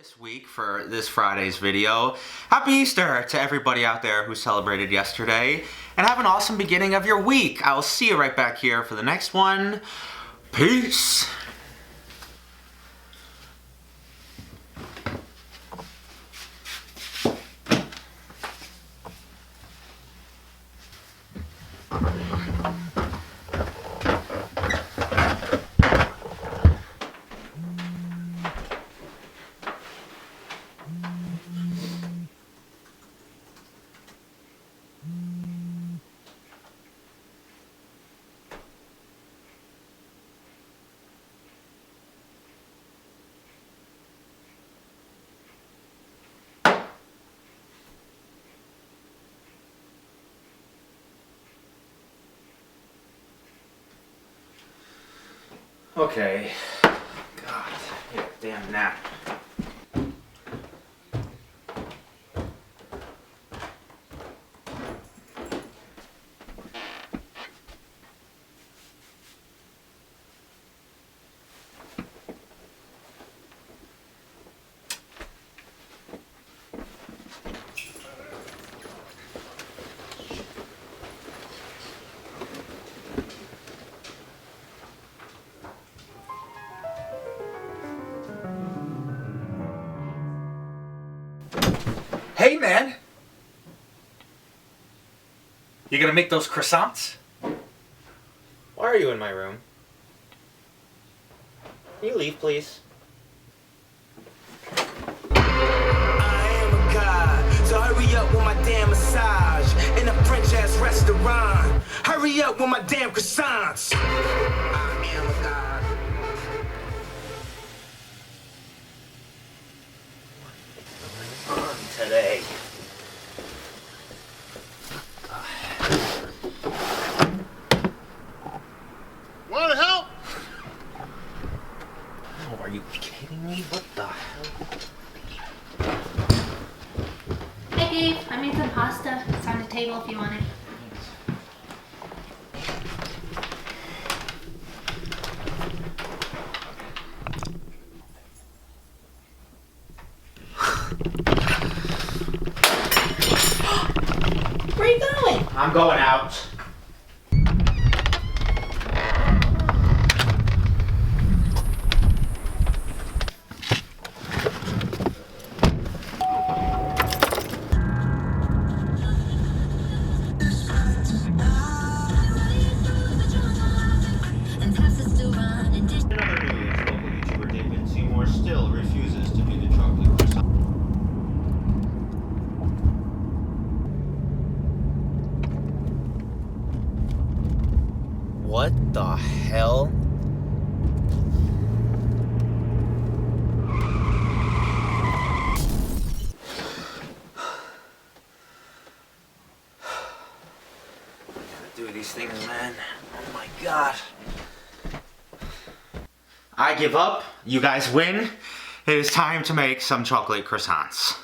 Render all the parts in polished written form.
This week for this Friday's video. Happy Easter to everybody out there who celebrated yesterday, and have an awesome beginning of your week. I will see you right back here for the next one. Peace. Okay. God, yeah, damn nap. Hey, man! You gonna make those croissants? Why are you in my room? Can you leave, please? I am a god, so hurry up with my damn massage in a French-ass restaurant. Hurry up with my damn croissants. I am a god. Today. Want help? Oh, are you kidding me? What the hell? Hey Dave, I made some pasta. It's on the table if you want it. Where are you going? I'm going out. In other news, local YouTuber Seymour still refuses to be the chocolate croissant. What the hell? I gotta do these things, man. Oh my god. I give up. You guys win. It is time to make some chocolate croissants.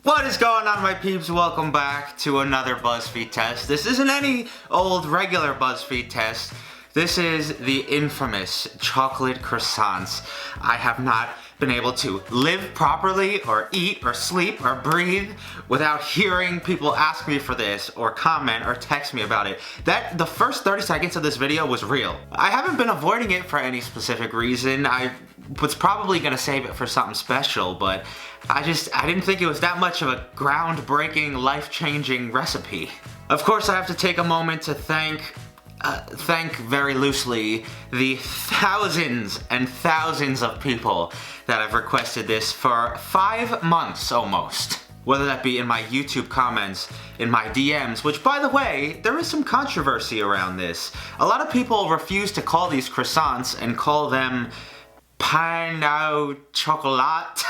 What is going on, my peeps? Welcome back to another Buzzfeed test. This isn't any old regular Buzzfeed test. This is the infamous chocolate croissants. I have not been able to live properly or eat or sleep or breathe without hearing people ask me for this or comment or text me about it. The first 30 seconds of this video was real. I haven't been avoiding it for any specific reason. I was probably gonna save it for something special, but I didn't think it was that much of a groundbreaking, life-changing recipe. Of course, I have to take a moment to thank very loosely the thousands and thousands of people that have requested this for 5 months almost. Whether that be in my YouTube comments, in my DMs, which by the way, there is some controversy around this. A lot of people refuse to call these croissants and call them pain au chocolat.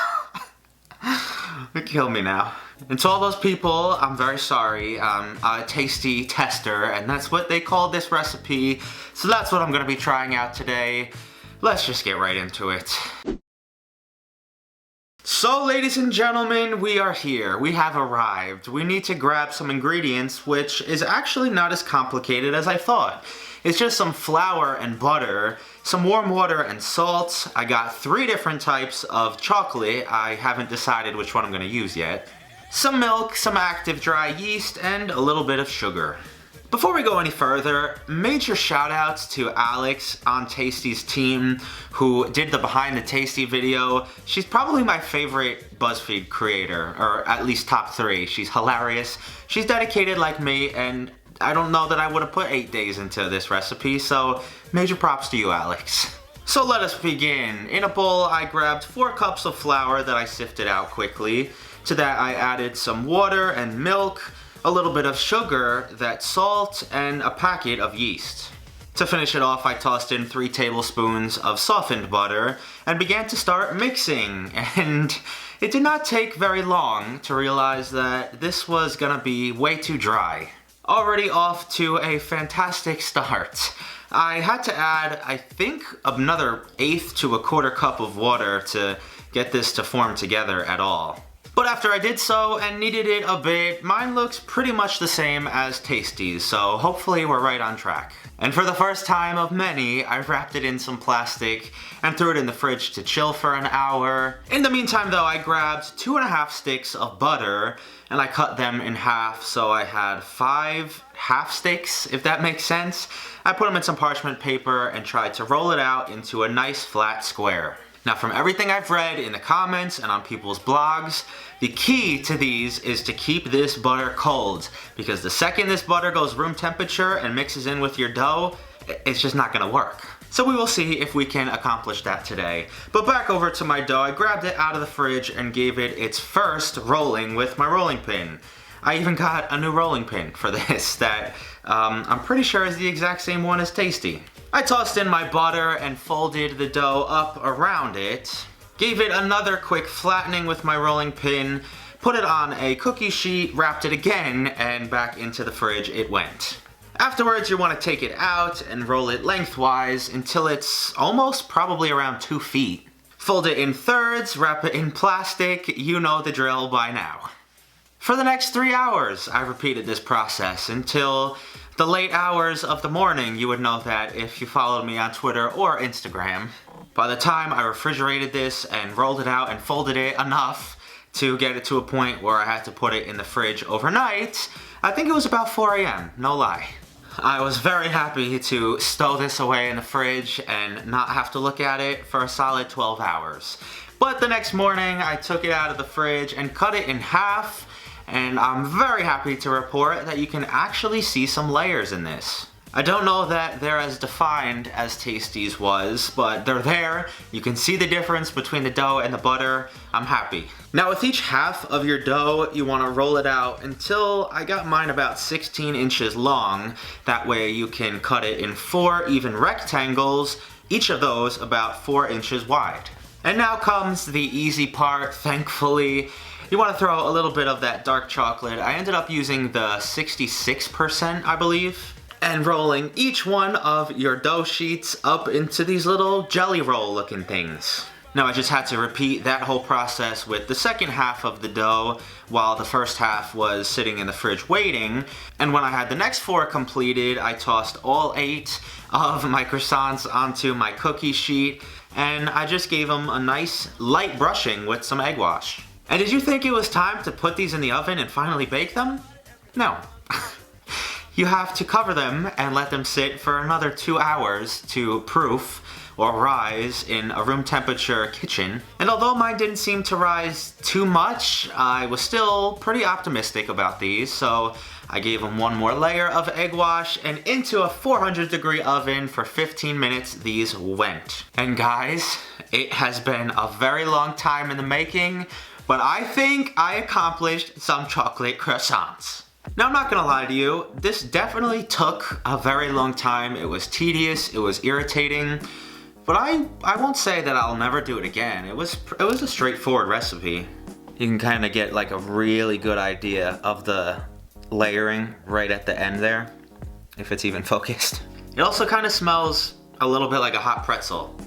Kill me now. And to all those people, I'm very sorry. I'm a tasty tester, and that's what they call this recipe. So that's what I'm gonna be trying out today. Let's just get right into it. So, ladies and gentlemen, we are here. We have arrived. We need to grab some ingredients, which is actually not as complicated as I thought. is just some flour and butter, some warm water and salt. I got 3 different types of chocolate. I haven't decided which one I'm going to use yet. Some milk, some active dry yeast, and a little bit of sugar. Before we go any further, major shout outs to Alex on Tasty's team who did the Behind the Tasty video. She's probably my favorite BuzzFeed creator, or at least top 3. She's hilarious, she's dedicated like me, and I don't know that I would have put 8 days into this recipe, so major props to you, Alex. So let us begin. In a bowl, I grabbed 4 cups of flour that I sifted out quickly. To that I added some water and milk, a little bit of sugar, that salt, and a packet of yeast. To finish it off, I tossed in 3 tablespoons of softened butter and began to start mixing, and it did not take very long to realize that this was gonna be way too dry. Already off to a fantastic start. I had to add, I think, another 1/8 to 1/4 cup of water to get this to form together at all. But after I did so and kneaded it a bit, mine looks pretty much the same as Tasty's, so hopefully we're right on track. And for the first time of many, I wrapped it in some plastic and threw it in the fridge to chill for an hour. In the meantime though, I grabbed 2½ sticks of butter and I cut them in half, so I had 5 half sticks, if that makes sense. I put them in some parchment paper and tried to roll it out into a nice flat square. Now, from everything I've read in the comments and on people's blogs, the key to these is to keep this butter cold, because the second this butter goes room temperature and mixes in with your dough, it's just not gonna work. So we will see if we can accomplish that today. But back over to my dough, I grabbed it out of the fridge and gave it its first rolling with my rolling pin. I even got a new rolling pin for this that I'm pretty sure is the exact same one as Tasty. I tossed in my butter and folded the dough up around it, gave it another quick flattening with my rolling pin, put it on a cookie sheet, wrapped it again, and back into the fridge it went. Afterwards, you want to take it out and roll it lengthwise until it's almost probably around 2 feet. Fold it in thirds, wrap it in plastic, you know the drill by now. For the next 3 hours, I repeated this process until the late hours of the morning. You would know that if you followed me on Twitter or Instagram. By the time I refrigerated this and rolled it out and folded it enough to get it to a point where I had to put it in the fridge overnight, I think it was about 4 a.m., no lie. I was very happy to stow this away in the fridge and not have to look at it for a solid 12 hours. But the next morning, I took it out of the fridge and cut it in half, and I'm very happy to report that you can actually see some layers in this. I don't know that they're as defined as Tasty's was, but they're there. You can see the difference between the dough and the butter. I'm happy. Now with each half of your dough, you want to roll it out until I got mine about 16 inches long. That way you can cut it in 4 even rectangles, each of those about 4 inches wide. And now comes the easy part, thankfully. You want to throw a little bit of that dark chocolate. I ended up using the 66%, I believe. And rolling each one of your dough sheets up into these little jelly roll looking things. Now I just had to repeat that whole process with the second half of the dough while the first half was sitting in the fridge waiting. And when I had the next 4 completed, I tossed all 8 of my croissants onto my cookie sheet, and I just gave them a nice light brushing with some egg wash. And did you think it was time to put these in the oven and finally bake them? No. You have to cover them and let them sit for another 2 hours to proof or rise in a room temperature kitchen. And although mine didn't seem to rise too much, I was still pretty optimistic about these, so I gave them one more layer of egg wash, and into a 400-degree oven for 15 minutes these went. And guys, it has been a very long time in the making, but I think I accomplished some chocolate croissants. Now I'm not gonna lie to you, this definitely took a very long time. It was tedious, it was irritating, but I won't say that I'll never do it again. It was a straightforward recipe. You can kind of get like a really good idea of the layering right at the end there, if it's even focused. It also kind of smells a little bit like a hot pretzel.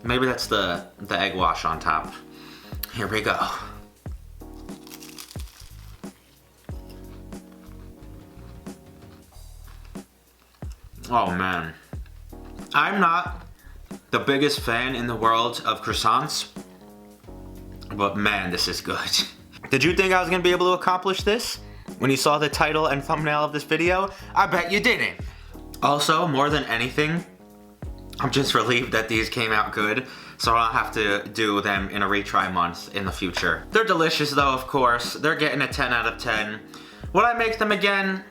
Maybe that's the egg wash on top. Here we go. Oh man. I'm not the biggest fan in the world of croissants, but man, this is good. Did you think I was gonna be able to accomplish this when you saw the title and thumbnail of this video? I bet you didn't. Also, more than anything, I'm just relieved that these came out good, so I don't have to do them in a retry month in the future. They're delicious though, of course. They're getting a 10 out of 10. Would I make them again?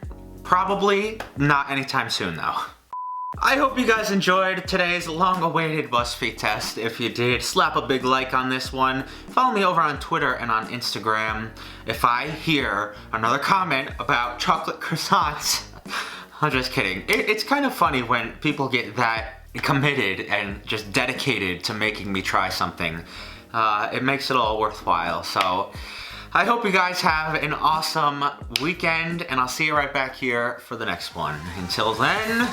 Probably not anytime soon though. I hope you guys enjoyed today's long-awaited Buzzfeed test. If you did, slap a big like on this one. Follow me over on Twitter and on Instagram. If I hear another comment about chocolate croissants, I'm just kidding. It's kind of funny when people get that committed and just dedicated to making me try something. It makes it all worthwhile. So I hope you guys have an awesome weekend, and I'll see you right back here for the next one. Until then,